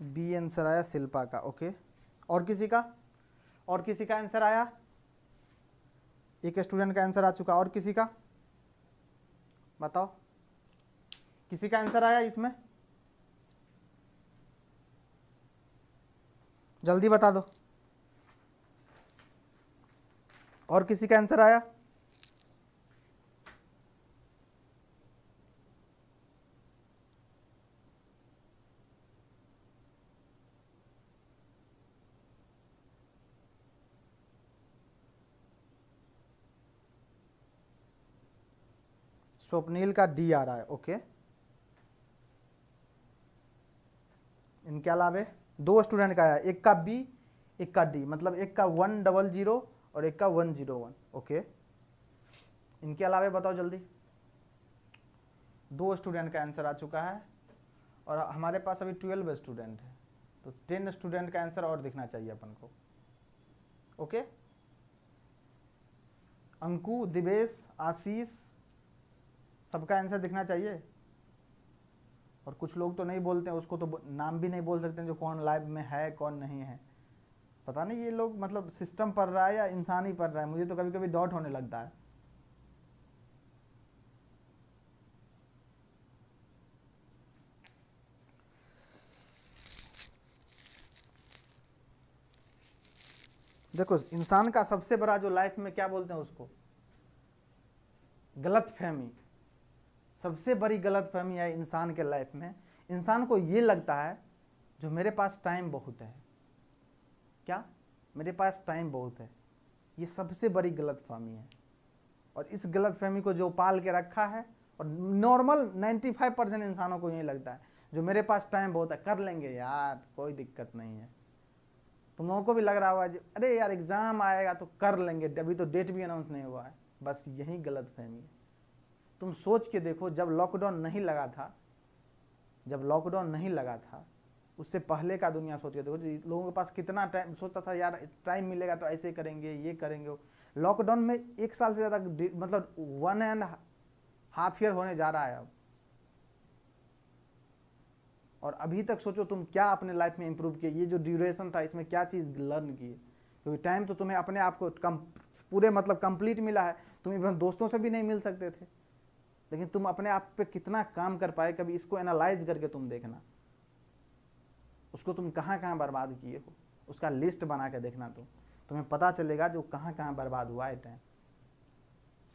B answer आया शिल्पा का। Okay, और किसी का? और किसी का आंसर आया? एक स्टूडेंट का आंसर आ चुका, और किसी का बताओ, किसी का आंसर आया इसमें? जल्दी बता दो, और किसी का आंसर आया? स्वप्नील का डी आ रहा है। ओके, इनके अलावे दो स्टूडेंट का आया, एक का बी एक का डी, मतलब एक का 100 और एक का 101। ओके, इनके अलावे बताओ जल्दी। दो स्टूडेंट का आंसर आ चुका है और हमारे पास अभी 12 स्टूडेंट है, तो 10 स्टूडेंट का आंसर और दिखना चाहिए अपन को। ओके, अंकु, दिवेश, आशीष, सबका आंसर दिखना चाहिए। और कुछ लोग तो नहीं बोलते हैं, उसको तो नाम भी नहीं बोल सकते हैं जो कौन लाइव में है कौन नहीं है। पता नहीं ये लोग मतलब सिस्टम पढ़ रहा है या इंसान ही पढ़ रहा है, मुझे तो कभी कभी डाउट होने लगता है। देखो, इंसान का सबसे बड़ा जो लाइफ में क्या बोलते हैं उसको, गलत फहमी, सबसे बड़ी गलत फहमी है इंसान के लाइफ में। इंसान को ये लगता है जो मेरे पास टाइम बहुत है, क्या मेरे पास टाइम बहुत है, ये सबसे बड़ी गलत फहमी है। और इस गलत फहमी को जो पाल के रखा है, और नॉर्मल 95% इंसानों को यही लगता है जो मेरे पास टाइम बहुत है, कर लेंगे यार, कोई दिक्कत नहीं है। तुम लोगों को भी लग रहा होगा अरे यार एग्जाम आएगा तो कर लेंगे, अभी तो डेट भी अनाउंस नहीं हुआ है। बस यही गलत फहमी है। तुम सोच के देखो, जब लॉकडाउन नहीं लगा था, जब लॉकडाउन नहीं लगा था उससे पहले का दुनिया सोच के देखो, लोगों के पास कितना टाइम, सोचता था यार टाइम मिलेगा तो ऐसे करेंगे, ये करेंगे। लॉकडाउन में 1 साल से ज़्यादा, मतलब 1.5 ईयर होने जा रहा है अब। और अभी तक सोचो तुम क्या अपने लाइफ में इंप्रूव किए, ये जो ड्यूरेशन था इसमें क्या चीज़ लर्न किए, क्योंकि टाइम तो तुम्हें अपने आप को पूरे मतलब कंप्लीट मिला है। तुम इवन दोस्तों से भी नहीं मिल सकते थे, लेकिन तुम अपने आप पे कितना काम कर पाए, कभी इसको एनालाइज करके तुम देखना, उसको तुम कहाँ कहाँ बर्बाद किए हो, उसका लिस्ट बना के देखना। तुम्हें पता चलेगा जो कहाँ कहाँ बर्बाद हुआ है टाइम,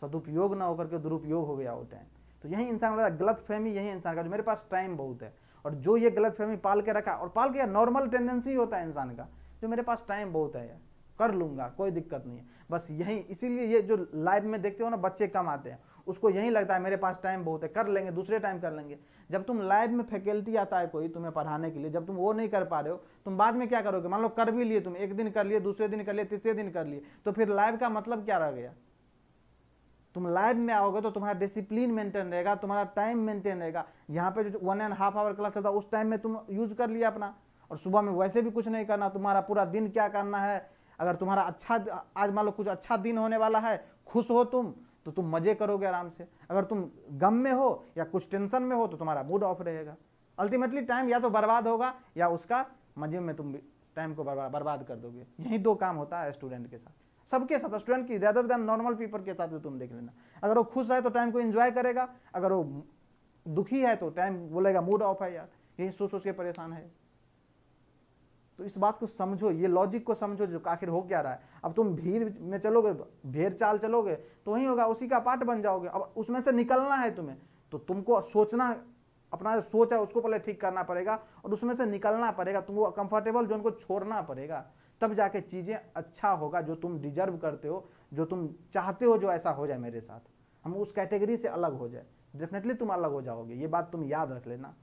सदुपयोग ना होकर के दुरुपयोग हो गया वो टाइम। तो यही इंसान का गलत फहमी, यही इंसान का जो मेरे पास टाइम बहुत है, और जो ये गलत फहमी पाल के रखा, और पाल के नॉर्मल टेंडेंसी होता है इंसान का, जो मेरे पास टाइम बहुत है यार, कर लूंगा, कोई दिक्कत नहीं है। बस यही, इसीलिए ये जो लाइव में देखते हो ना बच्चे कम आते हैं, उसको यही लगता है मेरे पास टाइम बहुत है, कर लेंगे, दूसरे टाइम कर लेंगे। जब तुम लाइव में फैकल्टी आता है कोई तुम्हें पढ़ाने के लिए, जब तुम वो नहीं कर पा रहे हो, तुम बाद में क्या करोगे? मान लो कर भी लिए तुम, एक दिन कर लिए, दूसरे दिन कर लिए, तीसरे दिन कर लिए, तो फिर लाइव का मतलब क्या रह गया? तुम लाइव में आओगे तो तुम्हारा डिसिप्लिन मेंटेन रहेगा, तुम्हारा टाइम मेंटेन रहेगा। यहाँ पे जो 1.5 आवर क्लास चलता है उस टाइम में तुम यूज कर लिया अपना, और सुबह में वैसे भी कुछ नहीं करना, तुम्हारा पूरा दिन क्या करना है। अगर तुम्हारा अच्छा, आज मान लो कुछ अच्छा दिन होने वाला है, खुश हो तुम, तो तुम मजे करोगे आराम से। अगर तुम गम में हो या कुछ टेंशन में हो तो तुम्हारा मूड ऑफ रहेगा। अल्टीमेटली टाइम या तो बर्बाद होगा या उसका मजे में तुम टाइम को बर्बाद कर दोगे। यही दो काम होता है स्टूडेंट के साथ, सबके साथ, स्टूडेंट की रेदर देन नॉर्मल पीपल के साथ भी तुम देख लेना। अगर वो खुश है तो टाइम को एंजॉय करेगा, अगर वो दुखी है तो टाइम बोलेगा मूड ऑफ है यार, यही सोच सोच के परेशान है। तो इस बात को समझो, ये लॉजिक को समझो जो आखिर हो क्या रहा है। अब तुम भीड़ में चलोगे, भेड़ चाल चलोगे तो वही होगा, उसी का पार्ट बन जाओगे। अब उसमें से निकलना है तुम्हें, तो तुमको सोचना, अपना जो सोच है उसको पहले ठीक करना पड़ेगा और उसमें से निकलना पड़ेगा। तुमको कंफर्टेबल जोन को छोड़ना पड़ेगा, तब जाके चीज़ें अच्छा होगा। जो तुम डिजर्व करते हो, जो तुम चाहते हो जो ऐसा हो जाए मेरे साथ, हम उस कैटेगरी से अलग हो जाए, डेफिनेटली तुम अलग हो जाओगे, ये बात तुम याद रख लेना।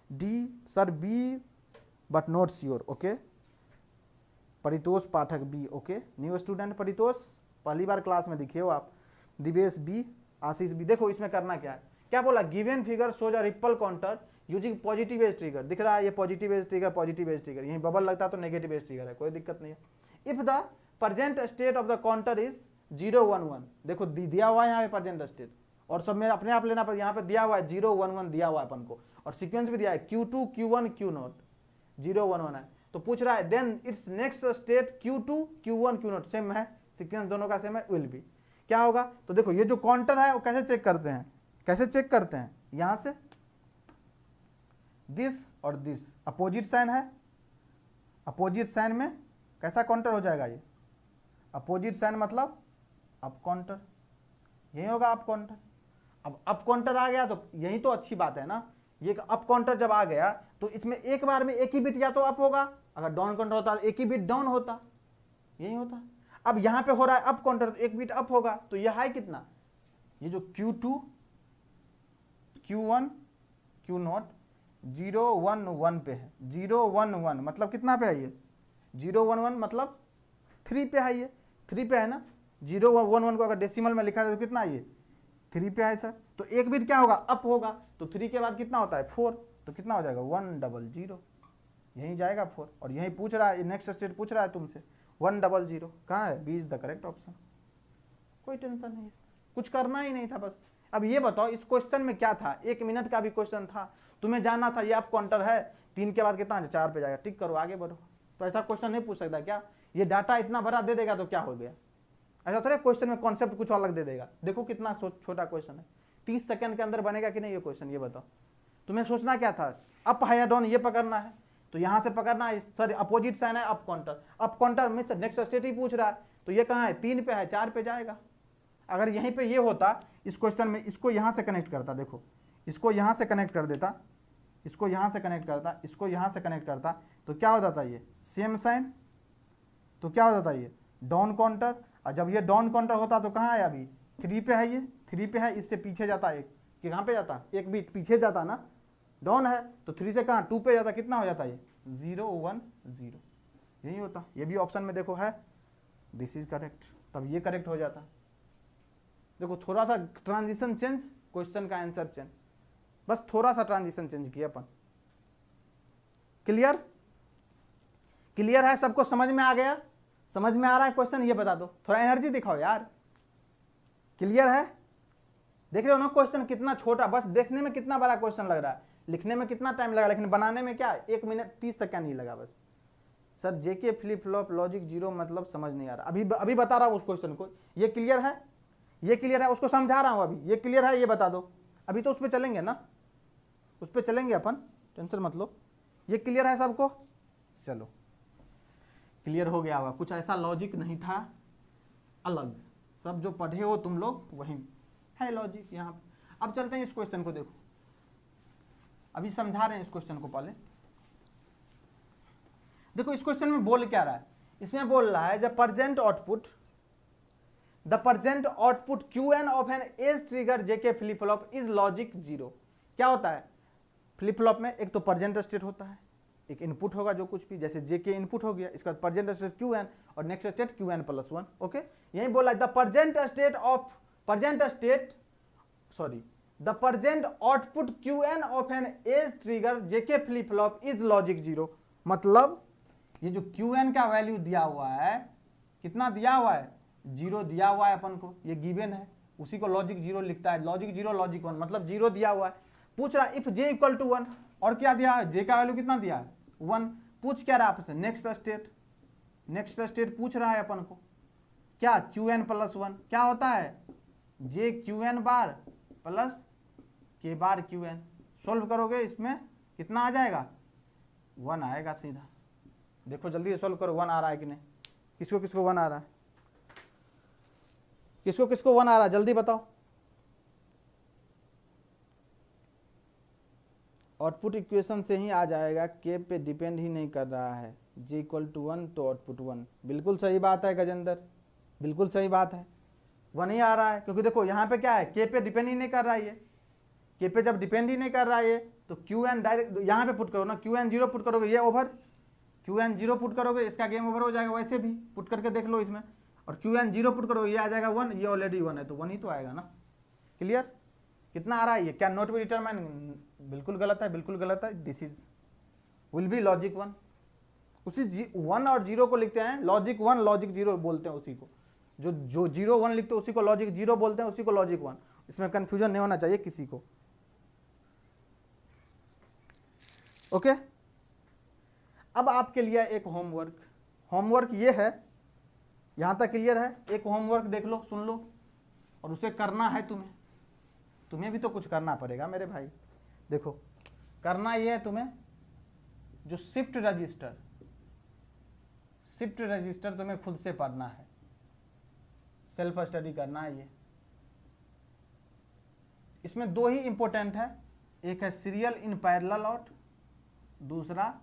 D sir B but not sure. Okay, Paritosh Pathak B. Okay, new student Paritosh, पहली बार क्लास में दिखे हो आप। Divesh B, Ashish B. देखो इसमें करना क्या है, क्या बोला, given figure shows a ripple counter using positive edge trigger. दिख रहा है ये positive edge trigger, positive edge trigger, यहीं बबल लगता है तो नेगेटिव एज ट्रिगर है, कोई दिक्कत नहीं है। If the present state of the counter is 0 1 1, देखो दिया हुआ है यहाँ पे प्रेजेंट स्टेट, और सब में अपने आप लेना पड़ेगा। यहाँ पे दिया हुआ है 0 1 1 दिया हुआ है अपन को, और सीक्वेंस भी दिया है Q2 Q1 Q0, 0 1 1 है। तो पूछ रहा है then it's next state Q2 Q1 Q0 same है, सीक्वेंस दोनों का सेम है, विल बी क्या होगा। तो देखो ये जो काउंटर है वो कैसे चेक करते हैं, कैसे चेक करते हैं, यहाँ से दिस और दिस अपोजिट साइन है, अपोजिट साइन में कैसा काउंटर हो जाएगा, ये अपोजिट साइन मतलब अप काउंटर, यही होगा अप काउंटर। अब अप काउंटर आ गया तो यही तो अच्छी बात है ना, ये अप काउंटर जब आ गया तो इसमें एक बार में एक ही बिट या तो अप होगा, अगर डाउन काउंटर होता तो एक ही बिट डाउन होता, यही होता। अब यहां पे हो रहा है अप काउंटर तो एक बिट अप होगा, तो ये है कितना, ये जो Q2 Q1 Q0 0 1 1 पे है, 0 1 1 मतलब कितना पे है ये, 0 1 1 मतलब 3 पे है, ये 3 पे है ना। 0 1 1 को अगर डेसिमल में लिखा जाए तो कितना है ये 3 पे है सर, तो एक बिट क्या होगा अप होगा, तो 3 के बाद कितना होता है 4, तो कितना हो जाएगा 1 0 0, यहीं जाएगा 4। और यहीं पूछ रहा है, नेक्स्ट स्टेट पूछ रहा है तुमसे 1 0 0 कहाँ है, B is the correct option. कोई टेंशन नहीं, कुछ करना ही नहीं था बस। अब ये बताओ इस क्वेश्चन में क्या था, 1 मिनट का भी क्वेश्चन था, तुम्हें जानना था ये अप काउंटर है, 3 के बाद कितना 4 पे जाएगा, टिक करो आगे बढ़ो। तो ऐसा क्वेश्चन नहीं पूछ सकता क्या, ये डाटा इतना बड़ा दे देगा तो क्या हो गया, ऐसा थोड़ा क्वेश्चन में कॉन्सेप्ट कुछ अलग दे देगा। देखो कितना छोटा क्वेश्चन है, 30 सेकंड के अंदर बनेगा कि नहीं ये क्वेश्चन, ये बताओ। तुम्हें सोचना क्या था, अप है या डाउन ये पकड़ना है, तो यहां से पकड़ना है, सर अपोजिट साइन है अप काउंटर, अप काउंटर में नेक्स्ट स्टेट ही पूछ रहा है, तो ये कहाँ है 3 पे है, 4 पे जाएगा। अगर यहीं पे ये होता इस क्वेश्चन में, इसको यहां से कनेक्ट करता, देखो इसको यहां से कनेक्ट कर देता, इसको यहां से कनेक्ट करता, इसको यहां से कनेक्ट करता, तो क्या हो जाता ये सेम साइन, तो क्या हो जाता ये डाउन काउंटर। और जब ये डाउन काउंटर होता तो कहाँ है, अभी 3 पे है, ये 3 पे है, इससे पीछे जाता एक, कि कहाँ पे जाता, एक बिट पीछे जाता ना, डाउन है तो 3 से कहाँ 2 पे जाता, कितना हो जाता ये 0 1 0, यही होता। ये भी ऑप्शन में देखो है, दिस इज करेक्ट, तब ये करेक्ट हो जाता। देखो थोड़ा सा ट्रांजिशन चेंज, क्वेश्चन का आंसर चेंज, बस थोड़ा सा ट्रांजिशन चेंज किया अपन। क्लियर, क्लियर है, सबको समझ में आ गया, समझ में आ रहा है क्वेश्चन, ये बता दो, थोड़ा एनर्जी दिखाओ यार। क्लियर है, देख रहे हो ना क्वेश्चन कितना छोटा, बस देखने में कितना बड़ा क्वेश्चन लग रहा है, लिखने में कितना टाइम लगा, लेकिन बनाने में क्या 1 मिनट 30 सेकंड ही लगा बस। सर जेके फ्लिप फ्लॉप लॉजिक 0 मतलब समझ नहीं आ रहा, अभी बता रहा हूँ उस क्वेश्चन को, ये क्लियर है, ये क्लियर है, उसको समझा रहा हूँ अभी, ये क्लियर है, ये बता दो। अभी तो उस पर चलेंगे ना, उस पर चलेंगे अपन, टेंशन मत लो। ये क्लियर है सबको, चलो क्लियर हो गया होगा, कुछ ऐसा लॉजिक नहीं था अलग, सब जो पढ़े हो तुम लोग वही है लॉजिक यहाँ पे। अब चलते हैं इस क्वेश्चन को, देखो अभी समझा रहे हैं इस क्वेश्चन को पहले। देखो इस क्वेश्चन में बोल क्या रहा है, इसमें बोल रहा है the present output Qn of N edge trigger JK flip flop is logic 0। क्या होता है फ्लिप फ्लॉप में, एक तो प्रेजेंट स्टेट होता है, एक इनपुट होगा जो कुछ भी, जैसे जेके इनपुट हो गया, इसका प्रेजेंट स्टेट Qn और नेक्स्ट स्टेट Qn + 1। ओके, यही बोला the present output Qn of N edge trigger JK flip flop is logic 0। मतलब ये जो Qn का वैल्यू दिया हुआ है, कितना दिया हुआ है 0 दिया हुआ है अपन को, ये गिवन है, उसी को लॉजिक 0 लिखता है, लॉजिक 0 लॉजिक 1 मतलब 0 दिया हुआ है। पूछ रहा इफ j = 1, और क्या दिया है, j का वैल्यू कितना दिया है 1। पूछ क्या रहा है आपसे नेक्स्ट स्टेट पूछ रहा है अपन को, क्या Qn + 1 क्या होता है j Qn बार प्लस k बार Qn। सोल्व करोगे इसमें कितना आ जाएगा 1 आएगा सीधा। देखो जल्दी सोल्व करो, 1 आ रहा है कि नहीं, किसको किसको 1 आ रहा है, किसको किसको 1 आ रहा है, जल्दी बताओ। आउटपुट इक्वेशन से ही आ जाएगा, के पे डिपेंड ही नहीं कर रहा है, j = 1 तो आउटपुट 1। बिल्कुल सही बात है गजेंद्र, बिल्कुल सही बात है, 1 ही आ रहा है, क्योंकि देखो यहाँ पे क्या है के पे डिपेंड ही नहीं कर रहा है, ये के पे जब डिपेंड ही नहीं कर रहा है ये, तो Qn डायरेक्ट यहाँ पे पुट करो ना, Qn 0 पुट करोगे, ये ओवर, Qn 0 पुट करोगे इसका गेम ओवर हो जाएगा। वैसे भी पुट करके देख लो इसमें, और Qn 0 पुट करोगे ये आ जाएगा 1, ये ऑलरेडी 1 है तो 1 ही तो आएगा ना। क्लियर, कितना आ रहा है ये, क्या नोट भी डिटरमाइन, बिल्कुल गलत है, बिल्कुल गलत है, this is will be logic 1। उसी 1 और 0 को लिखते हैं लॉजिक 1 लॉजिक 0 बोलते हैं उसी को, जो 0 1 लिखते हैं उसी को लॉजिक 0 बोलते हैं, उसी को लॉजिक 1। इसमें कंफ्यूजन नहीं होना चाहिए किसी को। ओके, अब आपके लिए एक होमवर्क ये है, यहां तक क्लियर है? एक होमवर्क देख लो, सुन लो, और उसे करना है तुम्हें भी तो कुछ करना पड़ेगा मेरे भाई। देखो, करना ये है तुम्हें, जो शिफ्ट रजिस्टर तुम्हें खुद से पढ़ना है, सेल्फ स्टडी करना है। ये इसमें दो ही इंपॉर्टेंट है, एक है सीरियल इन पैरेलल आउट, दूसरा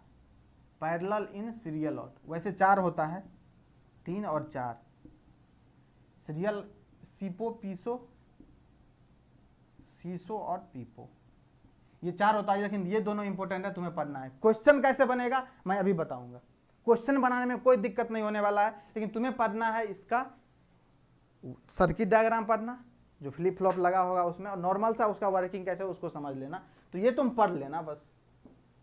पैरेलल इन सीरियल आउट। वैसे 4 होता है, 3 और 4, सीरियल, सीपो, पीसो, सीसो और पीपो, ये 4 होता है, लेकिन ये दोनों इंपॉर्टेंट है, तुम्हें पढ़ना है। क्वेश्चन कैसे बनेगा मैं अभी बताऊंगा। क्वेश्चन बनाने में कोई दिक्कत नहीं होने वाला है, लेकिन तुम्हें पढ़ना है इसका सर्किट डायग्राम पढ़ना, जो फ्लिप फ्लॉप लगा होगा उसमें, और नॉर्मल सा उसका वर्किंग कैसे उसको समझ लेना। तो ये तुम पढ़ लेना बस,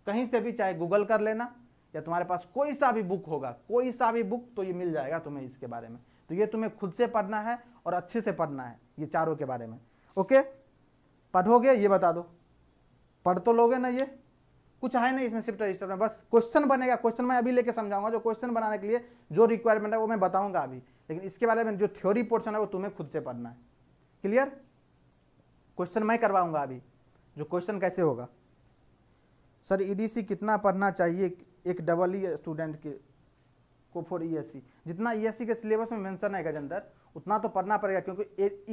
कहीं से भी, चाहे गूगल कर लेना या तुम्हारे पास कोई सा भी बुक होगा, कोई सा भी बुक, तो ये मिल जाएगा तुम्हें इसके बारे में। तो ये तुम्हें खुद से पढ़ना है और अच्छे से पढ़ना है ये चारों के बारे में। ओके, पढ़ोगे ये बता दो, पढ़ तो लोगे ना? ये कुछ है नहीं इसमें शिफ्ट रजिस्टर में, बस क्वेश्चन बनेगा। क्वेश्चन मैं अभी लेके समझाऊंगा, जो क्वेश्चन बनाने के लिए जो रिक्वायरमेंट है वो मैं बताऊंगा अभी, लेकिन इसके बारे में जो थ्योरी पोर्शन है वो तुम्हें खुद से पढ़ना है। क्लियर? क्वेश्चन मैं करवाऊंगा अभी, जो क्वेश्चन कैसे होगा। सर ईडीसी कितना पढ़ना चाहिए एक डबल ई स्टूडेंट को फॉर ईएससी? जितना ईएससी के सिलेबस में मेंशन है गजेंद्र, उतना तो पढ़ना पड़ेगा, क्योंकि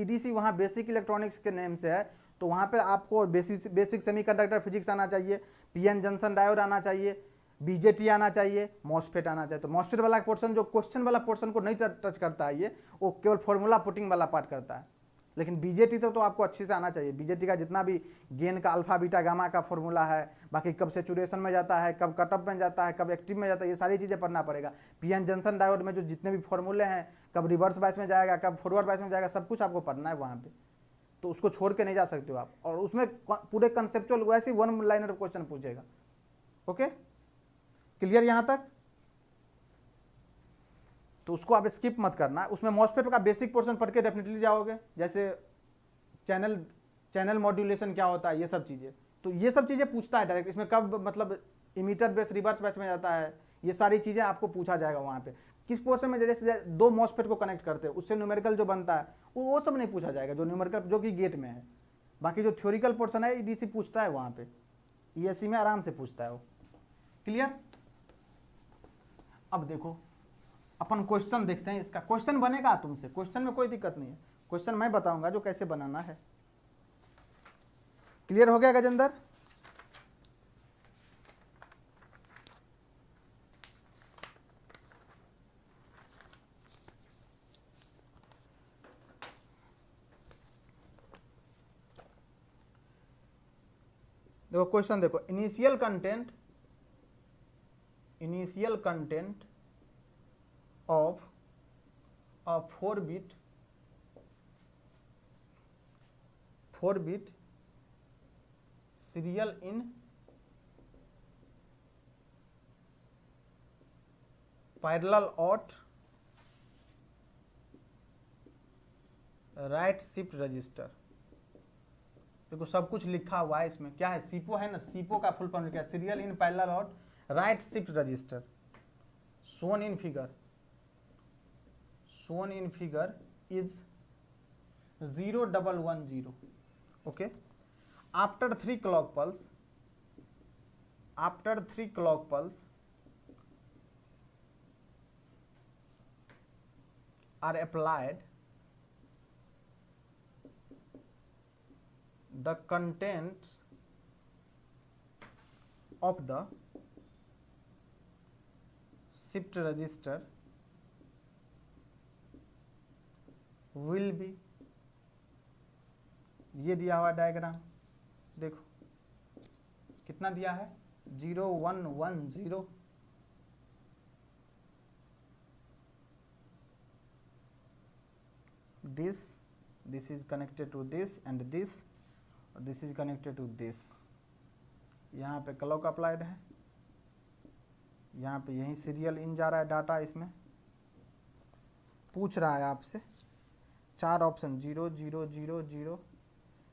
ईडीसी वहाँ बेसिक इलेक्ट्रॉनिक्स के नेम से है, तो वहाँ पे आपको बेसिक सेमीकंडक्टर फिजिक्स आना चाहिए, पीएन जंक्शन डायोड आना चाहिए, बीजेटी आना चाहिए, मॉसफेट आना चाहिए। तो मॉसफेट वाला पोर्शन, जो क्वेश्चन वाला पोर्शन को नहीं टच करता है ये, वो केवल फॉर्मूला पुटिंग वाला पार्ट करता है। लेकिन बीजेटी तो आपको अच्छे से आना चाहिए। बीजेटी का जितना भी गेन का अल्फा बीटा गामा का फॉर्मूला है, बाकी कब सेचुरेशन में जाता है, कब कटअप में जाता है, कब एक्टिव में जाता है, ये सारी चीज़ें पढ़ना पड़ेगा। पीएन जंक्शन डायोड में जो जितने भी फॉर्मूले हैं, कब रिवर्स बायस में जाएगा, कब फॉरवर्ड बायस में जाएगा, सब कुछ आपको पढ़ना है वहाँ पे। तो उसको छोड़ के नहीं जा सकते हो आप, और उसमें पूरे कंसेप्चुअल वैसे 1 लाइनर क्वेश्चन पूछेगा। ओके, क्लियर यहाँ तक? तो उसको आप स्किप मत करना। उसमें मॉसफेट का बेसिक पोर्शन पढ़ के डेफिनेटली जाओगे, जैसे चैनल मॉड्यूलेशन क्या होता है, ये सब चीज़ें। तो ये सब चीज़ें पूछता है डायरेक्ट, इसमें कब मतलब इमीटर बेस रिवर्स बैच में जाता है, ये सारी चीज़ें आपको पूछा जाएगा वहाँ पे। किस पोर्शन में जैसे 2 मॉसफेट को कनेक्ट करते हैं, उससे न्यूमेरिकल जो बनता है वो सब नहीं पूछा जाएगा, जो न्यूमेरिकल जो कि गेट में है। बाकी जो थ्योरिकल पोर्शन है ईडीसी पूछता है वहाँ पे, ईएससी में आराम से पूछता है वो। क्लियर? अब देखो अपन क्वेश्चन देखते हैं। इसका क्वेश्चन बनेगा तुमसे, क्वेश्चन में कोई दिक्कत नहीं है, क्वेश्चन मैं बताऊंगा जो कैसे बनाना है। क्लियर हो गया गजेंद्र? देखो क्वेश्चन देखो, initial content of a 4 bit serial in parallel out right shift register. देखो सब कुछ लिखा हुआ है इसमें, क्या है? सीपो है ना, सीपो का फुल फॉर्म क्या है? Serial in parallel out right shift register. shown in figure is 0110. Okay, after 3 clock pulse are applied, the contents of the shift register will be, ये दिया हुआ डायग्राम देखो कितना दिया है, 0110। this is connected to this and this is connected to this। यहाँ पे clock applied है, यहाँ पे यही सीरियल इन जा रहा है डाटा। इसमें पूछ रहा है आपसे 4 ऑप्शन 0 0 0 0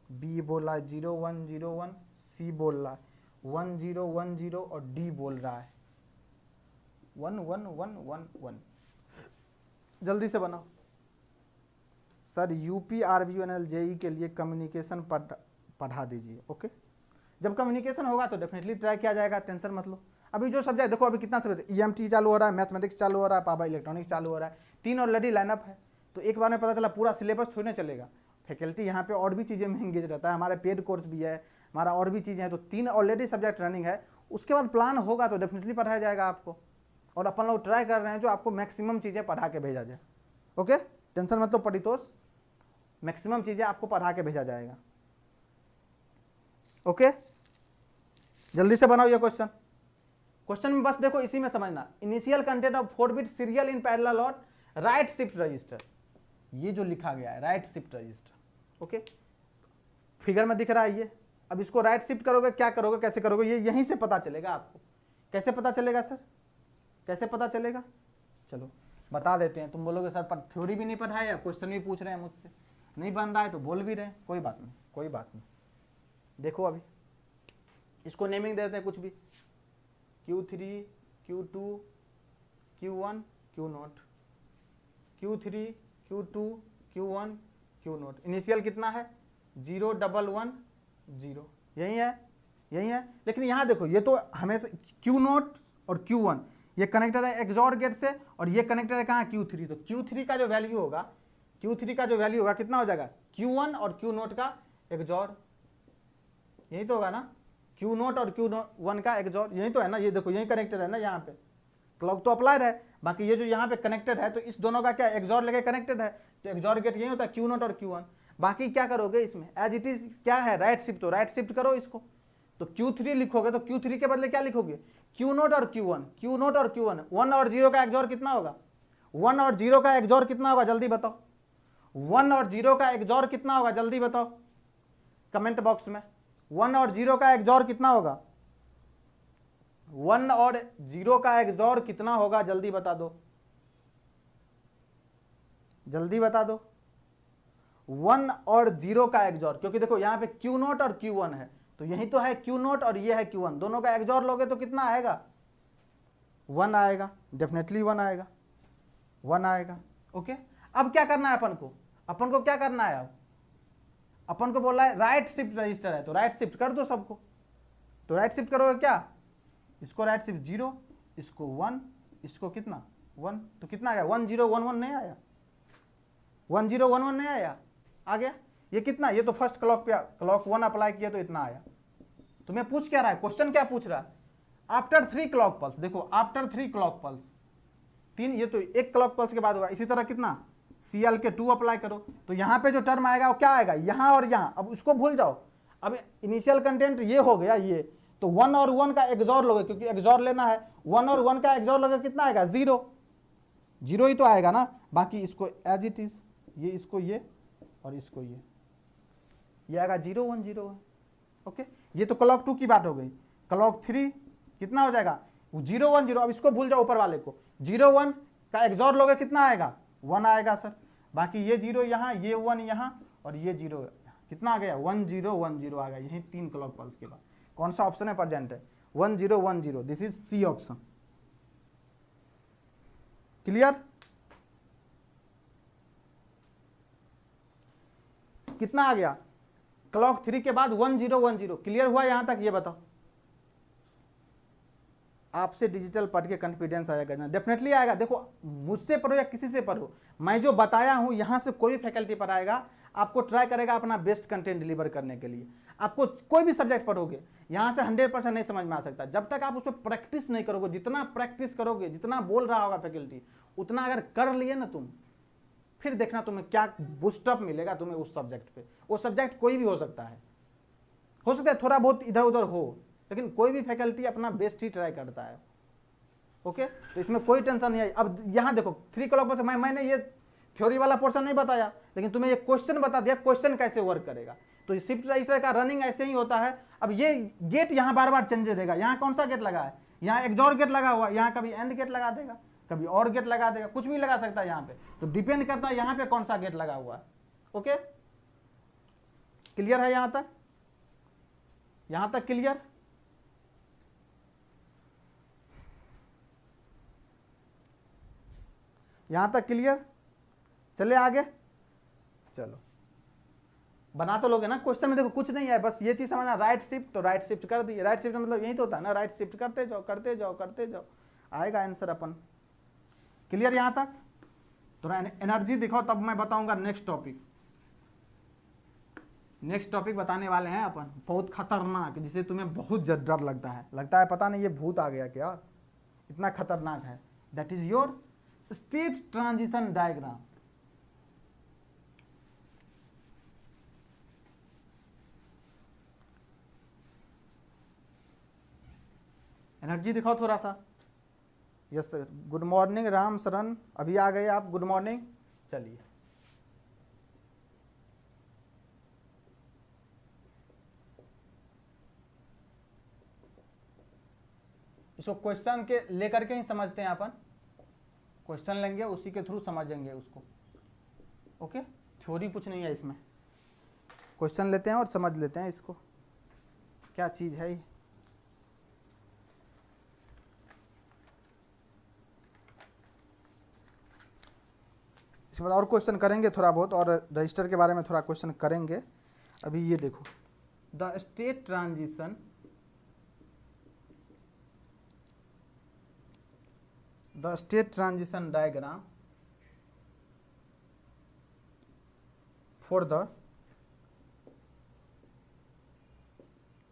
बी बोल रहा है 0101, सी बोल रहा है 1010 और डी बोल रहा है 11111। जल्दी से बनाओ सर। यूपी RVNL जेई के लिए कम्युनिकेशन पढ़ा दीजिए। ओके, जब कम्युनिकेशन होगा तो डेफिनेटली ट्राई किया जाएगा, टेंशन मत लो। अभी जो सब्जेक्ट देखो, अभी कितना सब्जेक्ट, EMT चालू हो रहा है, मैथमेटिक्स चालू हो रहा है, पावर इलेक्ट्रॉनिक्स चालू हो रहा है, 3 ऑलरेडी लाइनअप है। तो एक बार में पता चला पूरा सिलेबस थोड़ी ना चलेगा। फैकल्टी यहाँ पे और भी चीज़ें में एंगेज रहता है, हमारा पेड कोर्स भी है, हमारा और भी चीज़ें हैं। तो 3 ऑलरेडी सब्जेक्ट रनिंग है, उसके बाद प्लान होगा तो डेफिनेटली पढ़ाया जाएगा आपको। और अपन लोग ट्राई कर रहे हैं जो आपको मैक्सिमम चीज़ें पढ़ा के भेजा जाए। ओके, टेंशन मत लो परितोष, मैक्सिमम चीज़ें आपको पढ़ा के भेजा जाएगा। ओके, जल्दी से बनाओ ये क्वेश्चन। क्वेश्चन में बस देखो इसी में समझना, initial content of 4 bit serial in parallel और राइट शिफ्ट रजिस्टर, ये जो लिखा गया है right shift register. Okay, figure में दिख रहा है ये। अब इसको राइट शिफ्ट करोगे, क्या करोगे, कैसे करोगे, ये यहीं से पता चलेगा आपको। कैसे पता चलेगा सर, कैसे पता चलेगा? चलो बता देते हैं। तुम बोलोगे सर पर थ्योरी भी नहीं पढ़ाया, क्वेश्चन भी पूछ रहे हैं मुझसे, नहीं बन रहा है तो बोल भी रहे हैं। कोई बात नहीं, कोई बात नहीं। देखो अभी इसको नेमिंग दे देते हैं कुछ भी, Q3, Q2, Q1, Q0, Q3, Q2, Q1, Q0। Initial कितना है 0110, यही है, यही है। लेकिन यहाँ देखो ये तो हमेशा Q0 और Q1 ये कनेक्टर है एक्सॉर गेट से, और ये कनेक्टर है कहाँ Q3। तो Q3 का जो वैल्यू होगा, Q3 का जो वैल्यू होगा कितना हो जाएगा Q1 और Q0 का एक्सॉर, यही तो होगा ना, Q0 और Q1 का एक्सॉर, यही तो है ना। ये देखो यही कनेक्टर है ना, यहाँ पे क्लॉक तो अप्लाइड है, बाकी ये जो यहाँ पे कनेक्टेड है तो इस दोनों का क्या एक्सॉर लेके कनेक्टेड है, तो एक्सॉर गेट यही होता है Q0 और Q1। बाकी क्या करोगे इसमें एज इट इज क्या है राइट शिफ्ट, तो राइट शिफ्ट करो इसको। तो Q3 लिखोगे तो Q3 के बदले क्या लिखोगे Q0 और Q1, Q0 और Q1। 1 और 0 का एक्सॉर कितना होगा, 1 और 0 का एक्सॉर कितना होगा जल्दी बताओ, 1 और 0 का एक्सॉर कितना होगा जल्दी बताओ कमेंट बॉक्स में। 1 और 0 का एक्सॉर कितना होगा, 1 और 0 का एक्सॉर कितना होगा जल्दी बता दो, जल्दी बता दो। 1 और 0 का एक्सॉर, क्योंकि देखो यहाँ पे Q0 और Q1 है, तो यही तो है Q0 और ये है Q1, दोनों का एक्सॉर लोगे तो कितना आएगा 1 आएगा, डेफिनेटली 1 आएगा, 1 आएगा। ओके, अब क्या करना है अपन को, अपन को क्या करना है, अब अपन को बोला है राइट शिफ्ट रजिस्टर है, तो राइट शिफ्ट कर दो सबको। तो राइट शिफ्ट करोगे क्या, इसको राइट शिफ्ट 0, इसको 1, इसको कितना 1, तो कितना आ गया 1011 नहीं आया, 1011 नहीं आया, आ गया। ये कितना, ये तो फर्स्ट क्लॉक पे क्लॉक 1 अप्लाई किया तो इतना आया। तुम्हें पूछ क्या रहा है, क्वेश्चन क्या पूछ रहा है, आफ्टर 3 क्लॉक पल्स। देखो आफ्टर 3 क्लॉक पल्स, 3, ये तो 1 क्लॉक पल्स के बाद होगा। इसी तरह कितना CL के 2 अप्लाई करो, तो यहाँ पे जो टर्म आएगा वो क्या आएगा, यहाँ और यहाँ, अब उसको भूल जाओ। अब इनिशियल कंटेंट ये हो गया ये, तो 1 और 1 का एक्सॉर लोगे, क्योंकि एक्सॉर लेना है। 1 और 1 का एक्सॉर लोगे कितना आएगा 0, 0 ही तो आएगा ना। बाकी इसको एज इट इज, ये इसको ये और इसको ये आएगा 0101। ओके, ये तो क्लॉक 2 की बात हो गई। क्लॉक 3 कितना हो जाएगा 010, अब इसको भूल जाओ ऊपर वाले को। 01 का एक्सॉर लोगे कितना आएगा 1 आएगा सर। बाकी ये 0 यहाँ, ये 1 यहाँ और ये 0, कितना आ गया 1010 आ गया, यही 3 क्लॉक पल्स के बाद। कौन सा ऑप्शन है प्रेजेंट है 1010, this is C option. Clear, कितना आ गया क्लॉक 3 के बाद 1010, क्लियर हुआ यहां तक, ये बताओ। आपसे डिजिटल पढ़ के कॉन्फिडेंस आएगा ना, डेफिनेटली आएगा। देखो मुझसे पढ़ो या किसी से पढ़ो, मैं जो बताया हूं यहां से कोई भी फैकल्टी पढ़ाएगा, आपको ट्राई करेगा अपना बेस्ट कंटेंट डिलीवर करने के लिए। आपको कोई भी सब्जेक्ट पढ़ोगे यहां से 100% नहीं समझ में आ सकता जब तक आप उसमें प्रैक्टिस नहीं करोगे। जितना प्रैक्टिस करोगे, जितना बोल रहा होगा फैकल्टी, उतना अगर कर लिए ना तुम, फिर देखना तुम्हें क्या बूस्टअप मिलेगा तुम्हें उस सब्जेक्ट पे। वो सब्जेक्ट कोई भी हो सकता है थोड़ा बहुत इधर उधर हो, लेकिन कोई भी फैकल्टी अपना बेस्ट ही ट्राई करता है। ओके, तो इसमें कोई टेंशन नहीं है। अब यहाँ देखो 3 क्लॉक पर मैंने ये थ्योरी वाला पोर्शन नहीं बताया, लेकिन तुम्हें ये क्वेश्चन बता दिया क्वेश्चन कैसे वर्क करेगा। तो शिफ्ट रजिस्टर का रनिंग ऐसे ही होता है। अब ये गेट यहाँ बार बार चेंज रहेगा। यहाँ कौन सा गेट लगा है, यहाँ एक्सॉर गेट लगा हुआ, यहाँ कभी एंड गेट लगा देगा, कभी और गेट लगा देगा, कुछ भी लगा सकता है यहाँ पे। तो डिपेंड करता है यहाँ पे कौन सा गेट लगा हुआ है। ओके, क्लियर है यहां तक? यहां तक क्लियर? यहां तक क्लियर? चले आगे, चलो बना तो लोगे ना। क्वेश्चन में देखो कुछ नहीं है, बस ये चीज समझना, राइट शिफ्ट तो राइट शिफ्ट कर दिए। राइट शिफ्ट मतलब यही तो होता है ना, राइट शिफ्ट करते जाओ करते जाओ करते जाओ, आएगा आंसर अपन। क्लियर यहां तक? तो एनर्जी दिखाओ, तब मैं बताऊंगा नेक्स्ट टॉपिक। नेक्स्ट टॉपिक बताने वाले हैं अपन, बहुत खतरनाक, जिसे तुम्हें बहुत डर लगता है पता नहीं ये भूत आ गया क्या, इतना खतरनाक है। That is your state transition diagram. Energy दिखाओ थोड़ा सा। Yes sir, good morning Ram शरण, अभी आ गए आप, गुड मॉर्निंग। चलिए इसको क्वेश्चन के लेकर के ही समझते हैं अपन। क्वेश्चन लेंगे, उसी के थ्रू समझेंगे उसको। ओके, थ्योरी कुछ नहीं है इसमें, क्वेश्चन लेते हैं और समझ लेते हैं इसको क्या चीज है ये। इसके बाद और क्वेश्चन करेंगे थोड़ा बहुत, और रजिस्टर के बारे में थोड़ा क्वेश्चन करेंगे। अभी ये देखो, the state transition diagram for the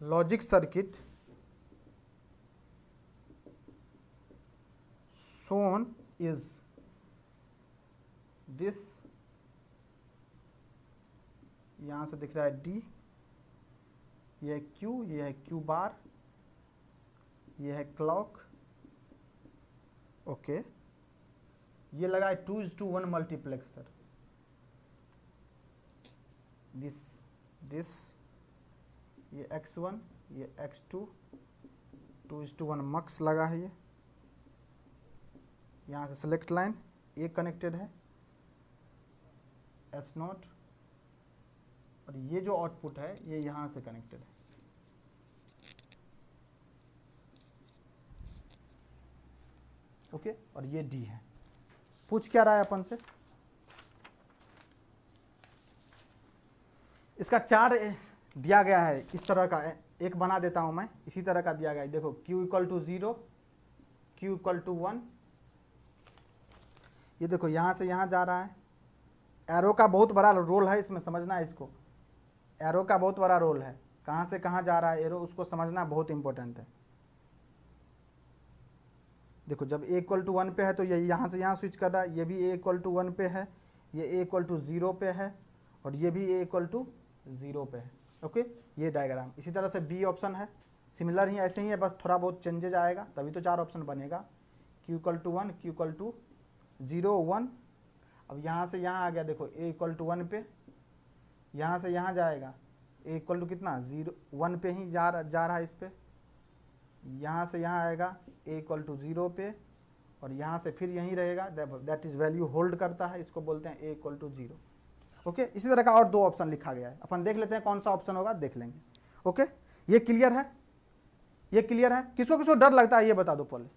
logic circuit shown is this, यहां से दिख रहा है डी, ये है क्यू, ये है क्यू बार, ये है क्लॉक। ओके, ये लगा है 2:1 मल्टीप्लेक्सर। दिस ये x1, ये x2, 2:1 मक्स लगा है। ये यहाँ से सेलेक्ट लाइन ये कनेक्टेड है S0, और ये जो आउटपुट है ये यहाँ से कनेक्टेड है। ओके, और ये D है। पूछ क्या रहा है अपन से? इसका चार्ट दिया गया है किस तरह का, एक बना देता हूं मैं, इसी तरह का दिया गया है। देखो Q = 0, Q = 1, ये देखो यहां से यहां जा रहा है। एरो का बहुत बड़ा रोल है इसमें, समझना है इसको। एरो का बहुत बड़ा रोल है, कहां से कहां जा रहा है एरो, उसको समझना बहुत इंपॉर्टेंट है। देखो जब A = 1 पे है तो ये यहाँ से यहाँ स्विच कर रहा है, ये भी A = 1 पे है, ये A = 0 पे है, और ये भी A = 0 पे है। ओके, ये डायग्राम। इसी तरह से B ऑप्शन है, सिमिलर ही ऐसे ही है, बस थोड़ा बहुत चेंजेज आएगा, तभी तो 4 ऑप्शन बनेगा। Q = 1, Q = 0, 1। अब यहाँ से यहाँ आ गया, देखो A = 1 पे, यहाँ से यहाँ जाएगा, A = कितना 0, 1 पे ही जा रहा है इस पे। यहाँ से यहाँ आएगा A = 0 पे, और यहाँ से फिर यहीं रहेगा, दैट इज वैल्यू होल्ड करता है, इसको बोलते हैं A = 0। ओके, इसी तरह का और 2 ऑप्शन लिखा गया है, अपन देख लेते हैं कौन सा ऑप्शन होगा, देख लेंगे। ओके, ये क्लियर है? ये क्लियर है? किसको किसको डर लगता है ये बता दो पहले।